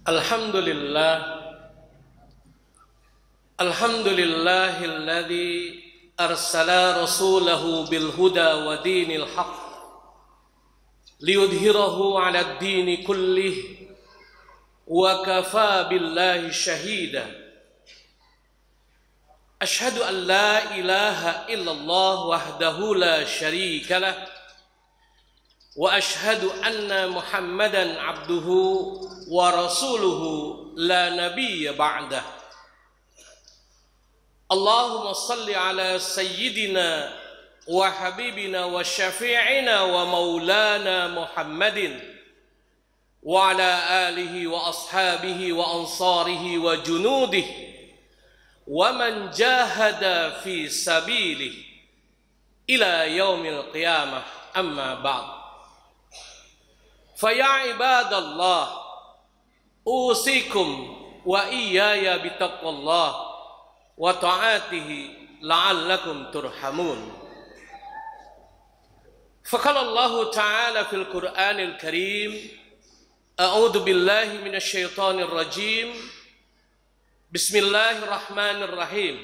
Alhamdulillah, alhamdulillahilladzi arsala rasulahu bil huda wa dinil haqq liyudhhirahu 'alad dini kullih wa kafa billahi shahida. Ashhadu an la ilaha illallah wahdahu la syarika lah wa ashhadu anna Muhammadan abduhu wa rasuluhu la nabiyya ba'dah. Allahumma salli ala sayyidina wa habibina wa syafi'ina wa maulana Muhammadin wa ala alihi wa ashabihi wa ansarihi wa junudihi wa man jahada fi sabilihi ila yaumil qiyamah, amma ba'd. Faya ibadallah, usikum wa iyaya bitaqwallah wa ta'atihi la'allakum turhamun. Faqala Allah ta'ala fil Qur'anil Karim, a'udzu billahi minasy syaithanir rajim. Bismillahirrahmanirrahim.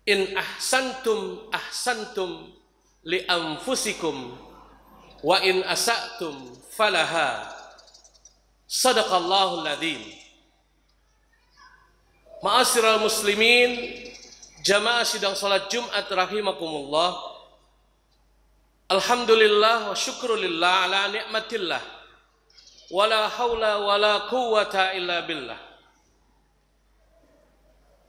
In ahsantum ahsantum li anfusikum wa in asa'tum falaha. Sadaqallahul adzim. Ma'asyiral muslimin, jamaah sidang salat Jumat rahimakumullah. Alhamdulillah wa syukrulillah ala nikmatillah. Wala haula wala quwwata illa billah.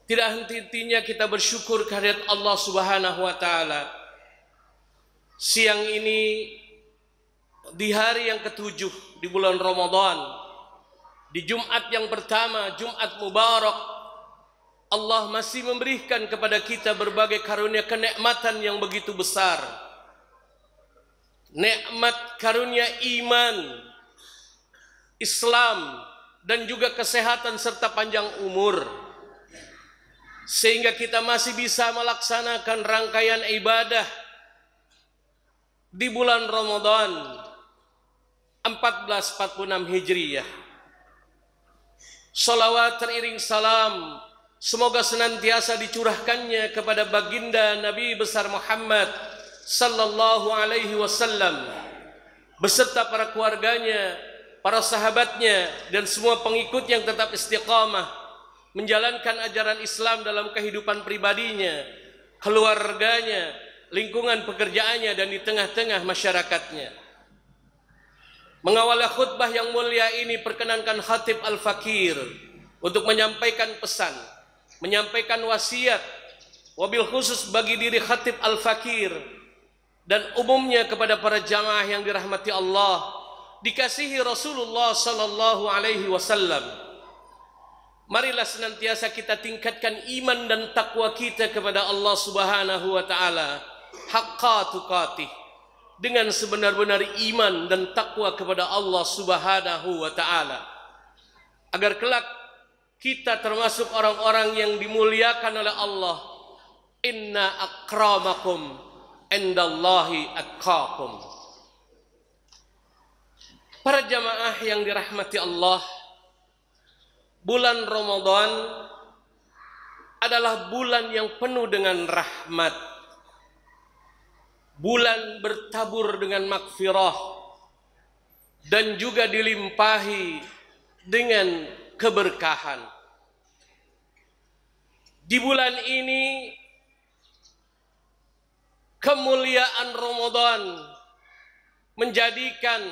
Tidak henti-hentinya kita bersyukur kehadirat Allah Subhanahu wa taala. Siang ini di hari yang ketujuh di bulan Ramadan, di Jumat yang pertama, Jumat Mubarak, Allah masih memberikan kepada kita berbagai karunia kenikmatan yang begitu besar. Nikmat karunia iman, Islam, dan juga kesehatan serta panjang umur, sehingga kita masih bisa melaksanakan rangkaian ibadah di bulan Ramadan 1446 Hijriyah. Salawat teriring salam semoga senantiasa dicurahkannya kepada baginda Nabi besar Muhammad sallallahu alaihi wasallam beserta para keluarganya, para sahabatnya, dan semua pengikut yang tetap istiqamah menjalankan ajaran Islam dalam kehidupan pribadinya, keluarganya, lingkungan pekerjaannya, dan di tengah-tengah masyarakatnya. Mengawali khutbah yang mulia ini, perkenankan Khatib Al-Fakir untuk menyampaikan pesan, menyampaikan wasiat, wabil khusus bagi diri Khatib Al-Fakir dan umumnya kepada para jamaah yang dirahmati Allah, dikasihi Rasulullah sallallahu alaihi wasallam. Marilah senantiasa kita tingkatkan iman dan takwa kita kepada Allah Subhanahu wa taala haqqa tuqatih, dengan sebenar-benar iman dan takwa kepada Allah Subhanahu wa taala, agar kelak kita termasuk orang-orang yang dimuliakan oleh Allah. Inna akramakum indallahi atqakum. Para jamaah yang dirahmati Allah, bulan Ramadan adalah bulan yang penuh dengan rahmat, bulan bertabur dengan magfirah, dan juga dilimpahi dengan keberkahan. Di bulan ini kemuliaan Ramadan menjadikan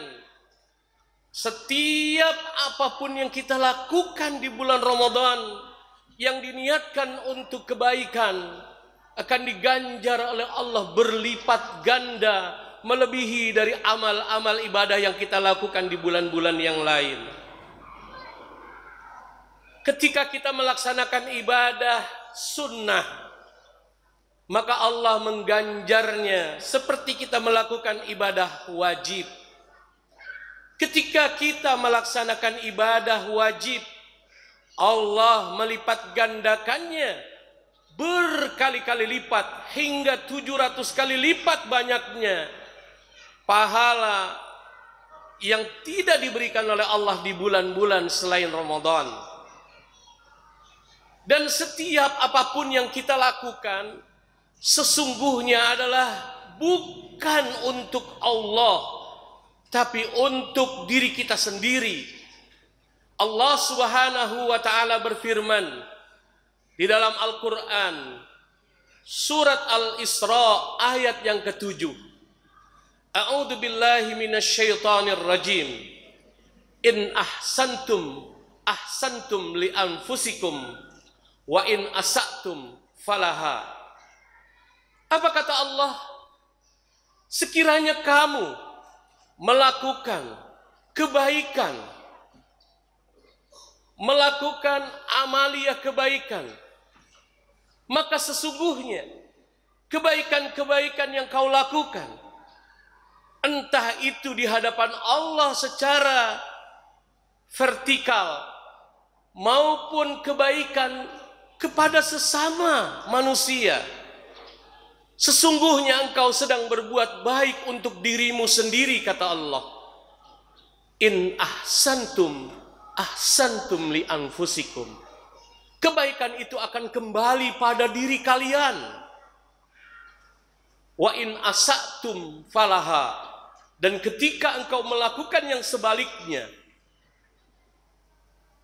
setiap apapun yang kita lakukan di bulan Ramadan yang diniatkan untuk kebaikan akan diganjar oleh Allah berlipat ganda, melebihi dari amal-amal ibadah yang kita lakukan di bulan-bulan yang lain. Ketika kita melaksanakan ibadah sunnah, maka Allah mengganjarnya seperti kita melakukan ibadah wajib. Ketika kita melaksanakan ibadah wajib, Allah melipat gandakannya berkali-kali lipat, hingga 700 kali lipat banyaknya pahala yang tidak diberikan oleh Allah di bulan-bulan selain Ramadan. Dan setiap apapun yang kita lakukan sesungguhnya adalah bukan untuk Allah, tapi untuk diri kita sendiri. Allah Subhanahu wa ta'ala berfirman di dalam Al-Quran, surat Al-Isra ayat yang ke-7. A'udzu billahi minasyaitonir rajim. In ahsantum ahsantum li anfusikum wa in asatum falaha. Apa kata Allah? Sekiranya kamu melakukan kebaikan, melakukan amalia kebaikan, maka sesungguhnya kebaikan-kebaikan yang kau lakukan, entah itu di hadapan Allah secara vertikal maupun kebaikan kepada sesama manusia, sesungguhnya engkau sedang berbuat baik untuk dirimu sendiri, kata Allah. In ahsantum ahsantum li anfusikum. Kebaikan itu akan kembali pada diri kalian. Wa in asatum falaha. Dan ketika engkau melakukan yang sebaliknya,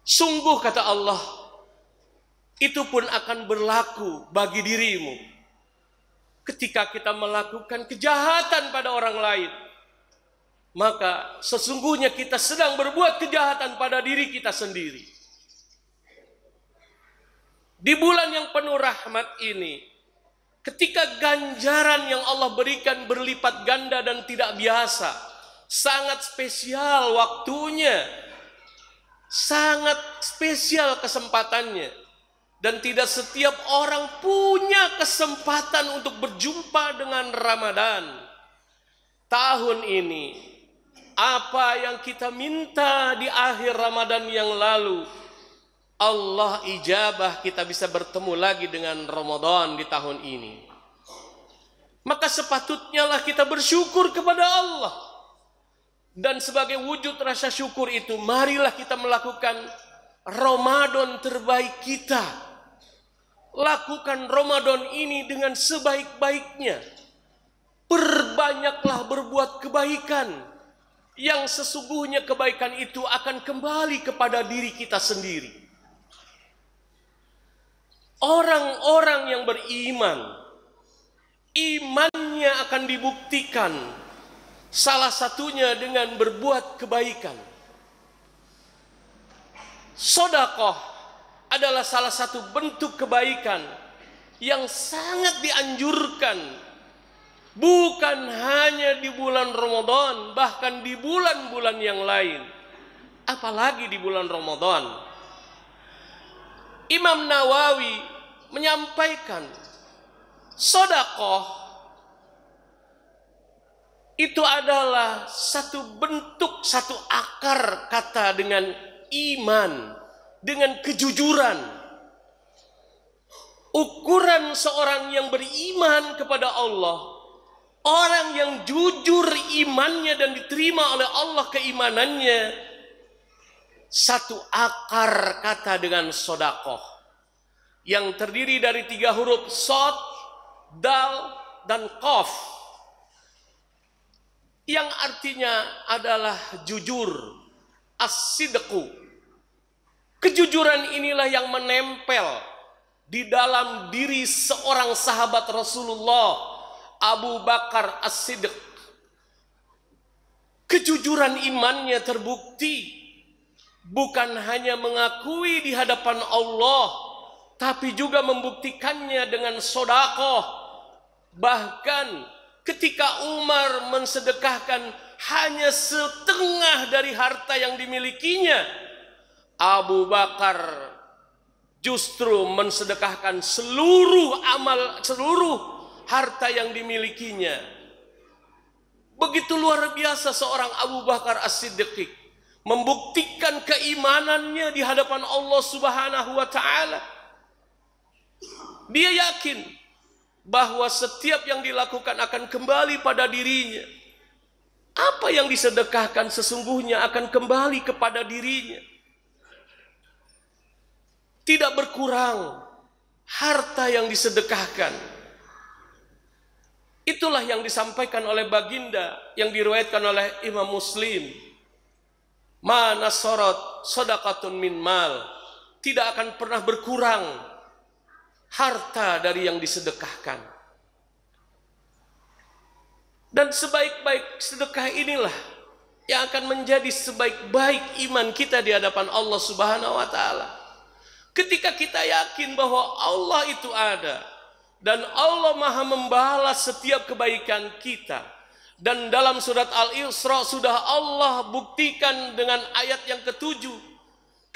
sungguh kata Allah, itu pun akan berlaku bagi dirimu. Ketika kita melakukan kejahatan pada orang lain, maka sesungguhnya kita sedang berbuat kejahatan pada diri kita sendiri. Di bulan yang penuh rahmat ini, ketika ganjaran yang Allah berikan berlipat ganda dan tidak biasa, sangat spesial waktunya, sangat spesial kesempatannya, dan tidak setiap orang punya kesempatan untuk berjumpa dengan Ramadan. Tahun ini, apa yang kita minta di akhir Ramadan yang lalu, Allah ijabah, kita bisa bertemu lagi dengan Ramadan di tahun ini. Maka sepatutnya lah kita bersyukur kepada Allah. Dan sebagai wujud rasa syukur itu, marilah kita melakukan Ramadan terbaik kita. Lakukan Ramadan ini dengan sebaik-baiknya. Perbanyaklah berbuat kebaikan, yang sesungguhnya kebaikan itu akan kembali kepada diri kita sendiri. Orang-orang yang beriman, imannya akan dibuktikan salah satunya dengan berbuat kebaikan. Sedekah adalah salah satu bentuk kebaikan yang sangat dianjurkan, bukan hanya di bulan Ramadan, bahkan di bulan-bulan yang lain, apalagi di bulan Ramadan. Imam Nawawi menyampaikan, sedekah itu adalah satu bentuk, satu akar kata dengan iman, dengan kejujuran. Ukuran seorang yang beriman kepada Allah, orang yang jujur imannya dan diterima oleh Allah keimanannya, satu akar kata dengan sedekah yang terdiri dari 3 huruf shad, dal, dan qaf, yang artinya adalah jujur, as-sidqu. Kejujuran inilah yang menempel di dalam diri seorang sahabat Rasulullah, Abu Bakar As-Siddiq. Kejujuran imannya terbukti bukan hanya mengakui di hadapan Allah, tapi juga membuktikannya dengan sedekah. Bahkan ketika Umar mensedekahkan hanya setengah dari harta yang dimilikinya, Abu Bakar justru mensedekahkan seluruh harta yang dimilikinya. Begitu luar biasa seorang Abu Bakar As-Siddiq membuktikan keimanannya di hadapan Allah Subhanahu wa ta'ala. Dia yakin bahwa setiap yang dilakukan akan kembali pada dirinya. Apa yang disedekahkan sesungguhnya akan kembali kepada dirinya. Tidak berkurang harta yang disedekahkan. Itulah yang disampaikan oleh baginda yang diriwayatkan oleh Imam Muslim. Ma nasarat sadaqatun min mal. Tidak akan pernah berkurang harta dari yang disedekahkan. Dan sebaik-baik sedekah inilah yang akan menjadi sebaik-baik iman kita di hadapan Allah Subhanahu wa taala. Ketika kita yakin bahwa Allah itu ada dan Allah Maha membalas setiap kebaikan kita. Dan dalam surat Al-Isra sudah Allah buktikan dengan ayat yang ke-7.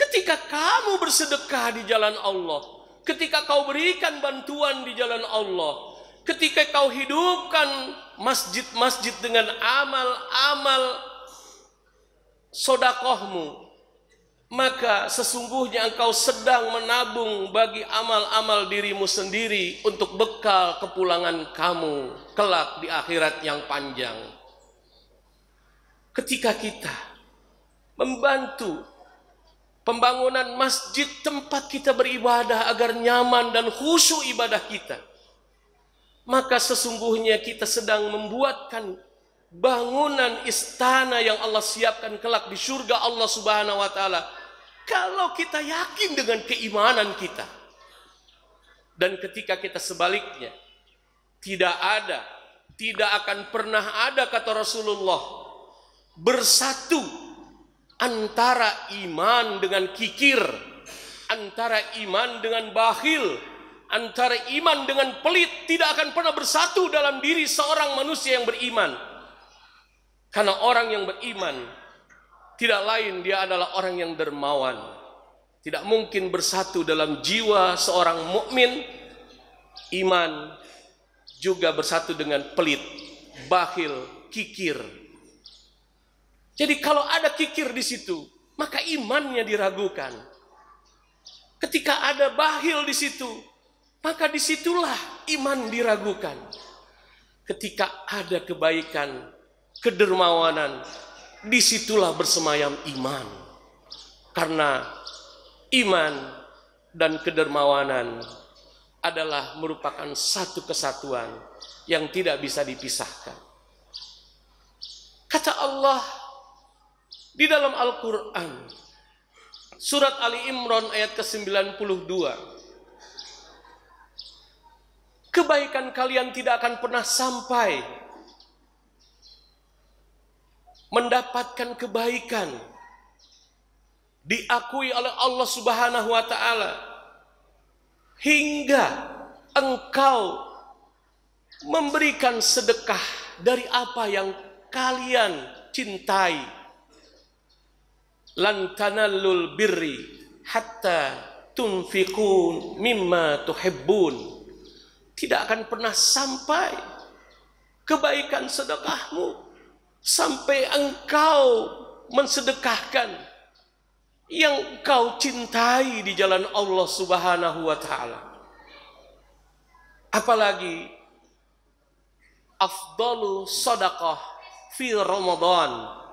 Ketika kamu bersedekah di jalan Allah, ketika kau berikan bantuan di jalan Allah, ketika kau hidupkan masjid-masjid dengan amal-amal sodakohmu, maka sesungguhnya engkau sedang menabung bagi amal-amal dirimu sendiri untuk bekal kepulangan kamu kelak di akhirat yang panjang. Ketika kita membantu pembangunan masjid tempat kita beribadah agar nyaman dan khusyuk ibadah kita, maka sesungguhnya kita sedang membuatkan bangunan istana yang Allah siapkan kelak di surga Allah Subhanahu wa taala. Kalau kita yakin dengan keimanan kita. Dan ketika kita sebaliknya, tidak akan pernah ada, kata Rasulullah, bersatu antara iman dengan kikir, antara iman dengan bakhil, antara iman dengan pelit. Tidak akan pernah bersatu dalam diri seorang manusia yang beriman. Karena orang yang beriman tidak lain, dia adalah orang yang dermawan. Tidak mungkin bersatu dalam jiwa seorang mukmin iman juga bersatu dengan pelit, bakhil, kikir. Jadi kalau ada kikir di situ, maka imannya diragukan. Ketika ada bakhil di situ, maka disitulah iman diragukan. Ketika ada kebaikan, kedermawanan, disitulah bersemayam iman. Karena iman dan kedermawanan adalah merupakan satu kesatuan yang tidak bisa dipisahkan. Kata Allah di dalam Al-Quran, surat Ali Imran ayat ke-92, kebaikan kalian tidak akan pernah sampai mendapatkan kebaikan diakui oleh Allah Subhanahu wa taala hingga engkau memberikan sedekah dari apa yang kalian cintai. Lan tanallul birri hatta tunfiqun mimma tuhibbun. Tidak akan pernah sampai kebaikan sedekahmu sampai engkau mensedekahkan yang engkau cintai di jalan Allah Subhanahu wa taala. Apalagi afdalu sedekah fi Ramadan.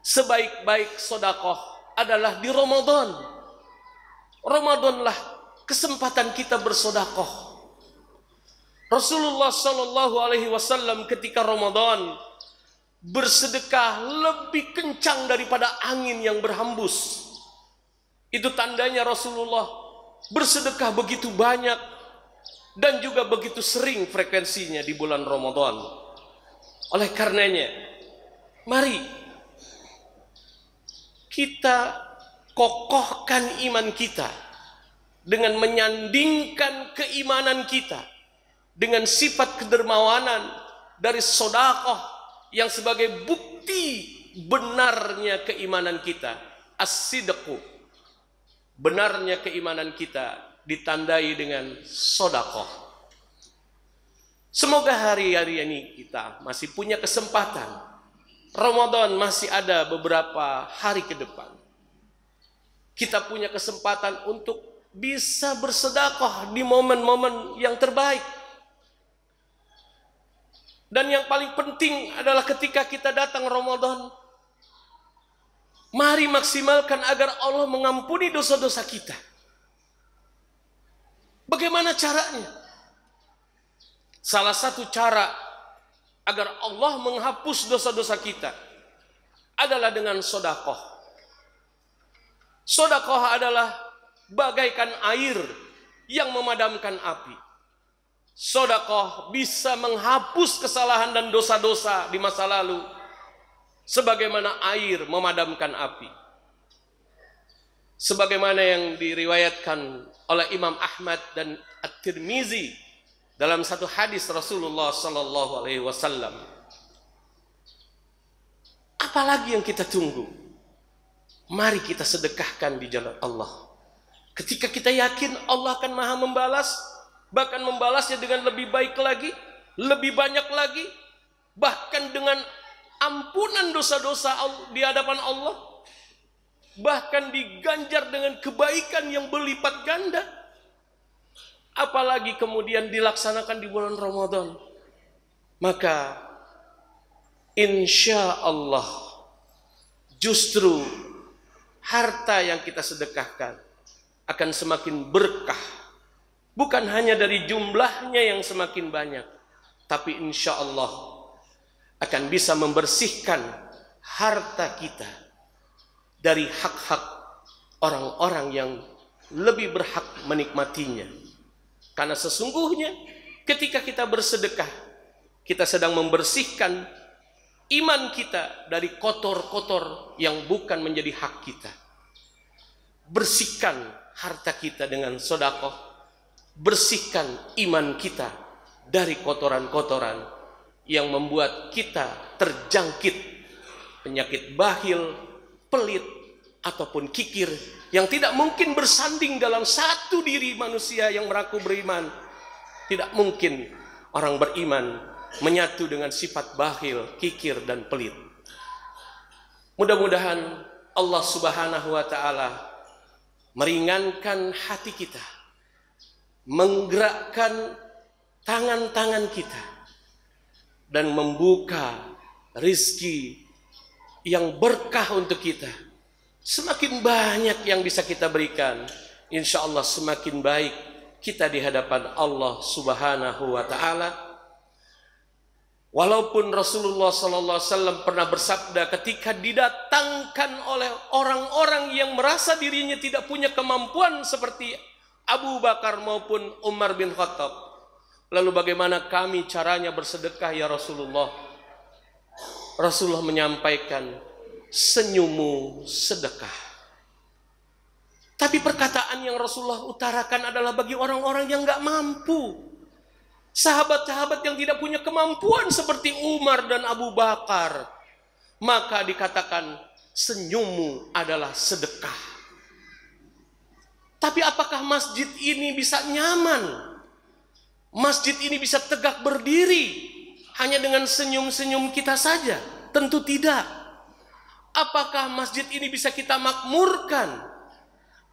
Sebaik-baik sedekah adalah di Ramadan. Ramadanlah kesempatan kita bersedekah. Rasulullah sallallahu alaihi wasallam ketika Ramadan bersedekah lebih kencang daripada angin yang berhembus. Itu tandanya Rasulullah bersedekah begitu banyak dan juga begitu sering frekuensinya di bulan Ramadan. Oleh karenanya, mari kita kokohkan iman kita dengan menyandingkan keimanan kita dengan sifat kedermawanan dari sedekah yang sebagai bukti benarnya keimanan kita. As-sidqu, benarnya keimanan kita ditandai dengan sedekah. Semoga hari-hari ini kita masih punya kesempatan. Ramadan masih ada beberapa hari ke depan. Kita punya kesempatan untuk bisa bersedekah di momen-momen yang terbaik. Dan yang paling penting adalah ketika kita datang Ramadan, mari maksimalkan agar Allah mengampuni dosa-dosa kita. Bagaimana caranya? Salah satu cara agar Allah menghapus dosa-dosa kita adalah dengan sedekah. Sedekah adalah bagaikan air yang memadamkan api. Sedekah bisa menghapus kesalahan dan dosa-dosa di masa lalu, sebagaimana air memadamkan api. Sebagaimana yang diriwayatkan oleh Imam Ahmad dan At-Tirmizi dalam satu hadis Rasulullah sallallahu alaihi wasallam. Apalagi yang kita tunggu? Mari kita sedekahkan di jalan Allah. Ketika kita yakin Allah akan Maha membalas, bahkan membalasnya dengan lebih baik lagi, lebih banyak lagi, bahkan dengan ampunan dosa-dosa di hadapan Allah, bahkan diganjar dengan kebaikan yang berlipat ganda. Apalagi kemudian dilaksanakan di bulan Ramadan, maka insya Allah justru harta yang kita sedekahkan akan semakin berkah. Bukan hanya dari jumlahnya yang semakin banyak, tapi insya Allah akan bisa membersihkan harta kita dari hak-hak orang-orang yang lebih berhak menikmatinya. Karena sesungguhnya ketika kita bersedekah, kita sedang membersihkan iman kita dari kotor-kotor yang bukan menjadi hak kita. Bersihkan harta kita dengan sedekah, bersihkan iman kita dari kotoran-kotoran yang membuat kita terjangkit penyakit bakhil, pelit, ataupun kikir yang tidak mungkin bersanding dalam satu diri manusia yang mengaku beriman. Tidak mungkin orang beriman menyatu dengan sifat bakhil, kikir, dan pelit. Mudah-mudahan Allah Subhanahu wa Ta'ala meringankan hati kita, menggerakkan tangan-tangan kita, dan membuka rizki yang berkah untuk kita. Semakin banyak yang bisa kita berikan, insya Allah semakin baik kita di hadapan Allah Subhanahu wa Ta'ala. Walaupun Rasulullah SAW pernah bersabda ketika didatangkan oleh orang-orang yang merasa dirinya tidak punya kemampuan seperti Abu Bakar maupun Umar bin Khattab, lalu bagaimana kami caranya bersedekah ya Rasulullah? Rasulullah menyampaikan, senyummu sedekah. Tapi perkataan yang Rasulullah utarakan adalah bagi orang-orang yang gak mampu, sahabat-sahabat yang tidak punya kemampuan seperti Umar dan Abu Bakar. Maka dikatakan senyummu adalah sedekah. Tapi apakah masjid ini bisa nyaman? Masjid ini bisa tegak berdiri hanya dengan senyum-senyum kita saja? Tentu tidak. Apakah masjid ini bisa kita makmurkan?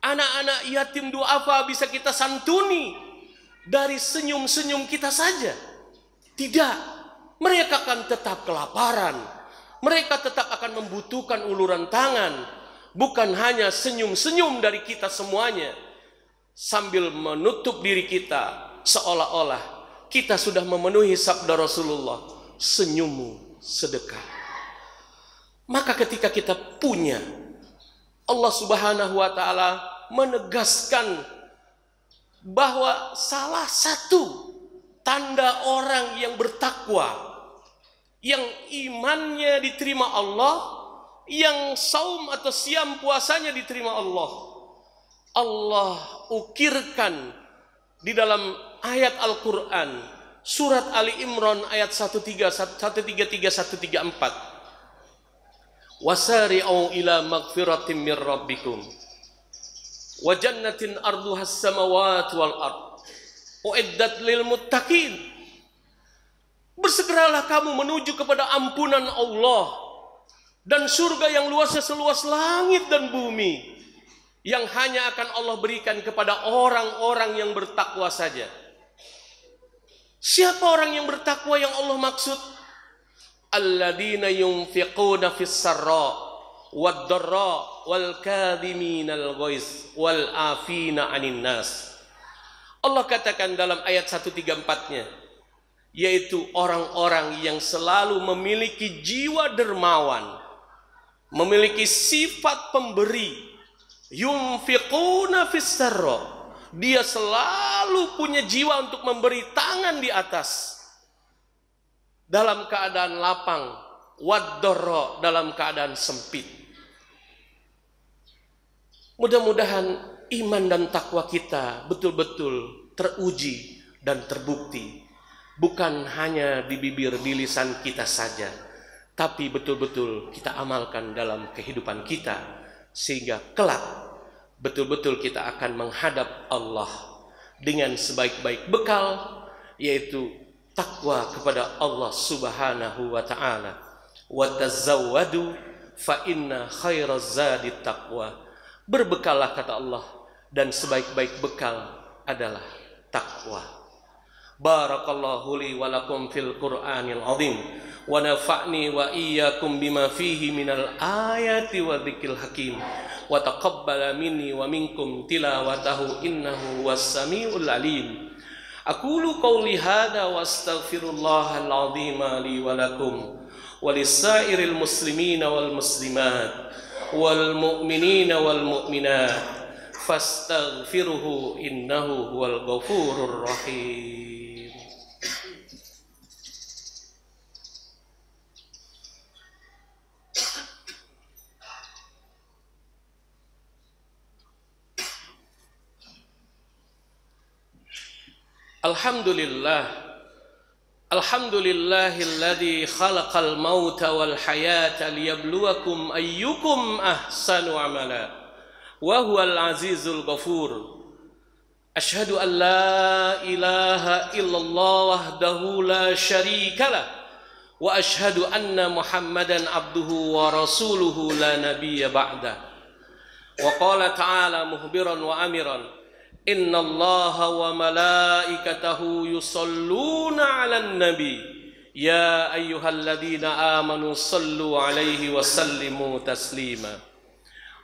Anak-anak yatim duafa bisa kita santuni dari senyum-senyum kita saja? Tidak. Mereka akan tetap kelaparan. Mereka tetap akan membutuhkan uluran tangan. Bukan hanya senyum-senyum dari kita semuanya, sambil menutup diri kita seolah-olah kita sudah memenuhi sabda Rasulullah, senyummu sedekah. Maka ketika kita punya, Allah Subhanahu wa Ta'ala menegaskan bahwa salah satu tanda orang yang bertakwa, yang imannya diterima Allah, yang saum atau siam puasanya diterima Allah, Allah ukirkan di dalam ayat Al-Quran surat Ali Imran ayat 133-134, wasari'u ila magfiratin min rabbikum wa jannatin arduha as-samawati wal ard uiddat lil muttaqin. Bersegeralah kamu menuju kepada ampunan Allah dan surga yang luasnya seluas langit dan bumi, yang hanya akan Allah berikan kepada orang-orang yang bertakwa saja. Siapa orang yang bertakwa yang Allah maksud? alladzina yunfiquna fis sarra wad dharra wal kadhiminal ghaiz wal afina 'anil nas. Allah katakan dalam ayat 134-nya, yaitu orang-orang yang selalu memiliki jiwa dermawan, memiliki sifat pemberi. Yunfiquna fis sarra, dia selalu punya jiwa untuk memberi, tangan di atas dalam keadaan lapang, wad-dharra, dalam keadaan sempit. Mudah-mudahan iman dan takwa kita betul-betul teruji dan terbukti, bukan hanya di bibir, di lisan kita saja, tapi betul-betul kita amalkan dalam kehidupan kita, sehingga kelak betul-betul kita akan menghadap Allah dengan sebaik-baik bekal, yaitu takwa kepada Allah Subhanahu wa ta'ala. Wa tazawwadu fa inna khairaz zadi taqwa. Berbekallah, kata Allah, dan sebaik-baik bekal adalah takwa. Barakallahu li wa lakum fil Qur'anil azim wa nafa'ni wa iyyakum bima fihi minal ayati wa dzikril hakim wa taqabbala minni wa minkum tilawatahu innahu was-sami'ul alim. Aqulu qawli hadza wa astaghfirullahal azim li wa lakum wa lisairil muslimina wal muslimat wal mu'minina wal mu'minat fastaghfiruhu innahu huwal ghafurur rahim. Alhamdulillahilladzi khalaqal mauta wal hayata liyabluwakum ayyukum ahsanu amala wa huwal azizul ghafur. Asyhadu an la ilaha illallah wahdahu la syarikalah wa asyhadu anna Muhammadan abduhu wa rasuluhu la nabiyya ba'da. Wa qala ta'ala muhbiran wa amiran, inna allaha wa malaikatahu yusalluna 'alan nabi ya ayyuhalladzina amanu sallu 'alaihi wa sallimu taslima.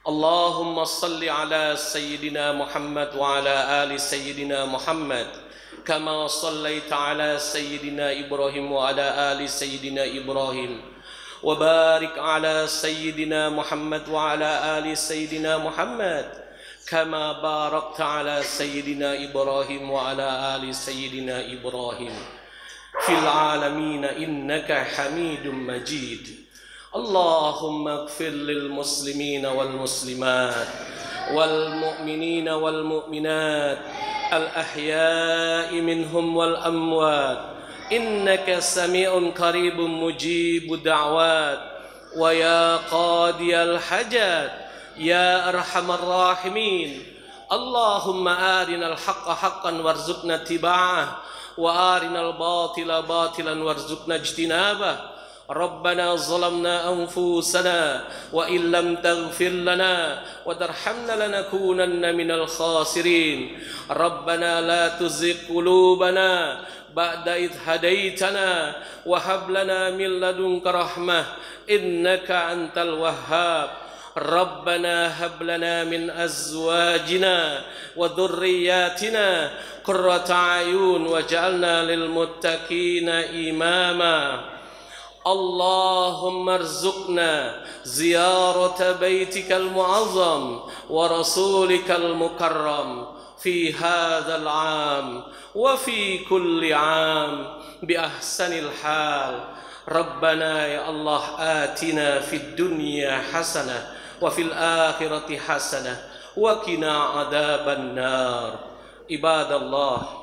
Allahumma salli ala sayyidina Muhammad wa ala ali sayyidina Muhammad kama sallaita ala sayyidina Ibrahim wa ala ali sayyidina Ibrahim wa barik ala sayyidina Muhammad wa ala ali sayyidina Muhammad kama barakta ala sayyidina Ibrahim wa ala ali sayyidina Ibrahim fil alamin innaka Hamidum Majid. Allahumma ighfir lil muslimina wal muslimat wal mu'minina wal mu'minat al ahya'i minhum wal amwat innaka sami'un qaribun mujibud da'wat wa ya qadiyal hajat ya arhamar rahimin. Allahumma arinal haqqa haqqan warzuqna tiba'ah wa arinal batila batilan warzuqna ijtinabah. Rabbana zalamna anfusana wa illam taghfir lana wa tarhamna lanakunanna minal khasirin. Rabbana la tuzigh qulubana ba'da idh hadaitana wa hab lana min ladunka rahmah innaka antal wahhab. Rabbana hab lana min azwajina wa dhurriyyatina qurrata a'yun waj'alna lil muttaqina imama. Allahumma arzuqna ziyarata baitikal mu'azzam wa rasulikal mukarram fi hadzal 'am wa fi kulli 'am bi ahsanil hal. Rabbana ya Allah atina fid dunya hasanah wa fil akhirati hasanah wa qina adzaban nar. Ibadallah,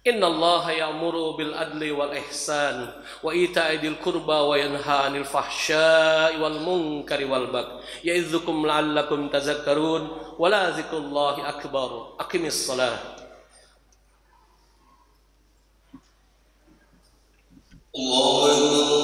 inna Allah ya'muru bil adli wal ihsan wa ita'i dzil qurba wa yanha 'anil fahsya'i wal munkari wal baghi ya'idzukum la'allakum tadhakkarun wa la dzikrullahi akbar. Aqimis shalah. Allahu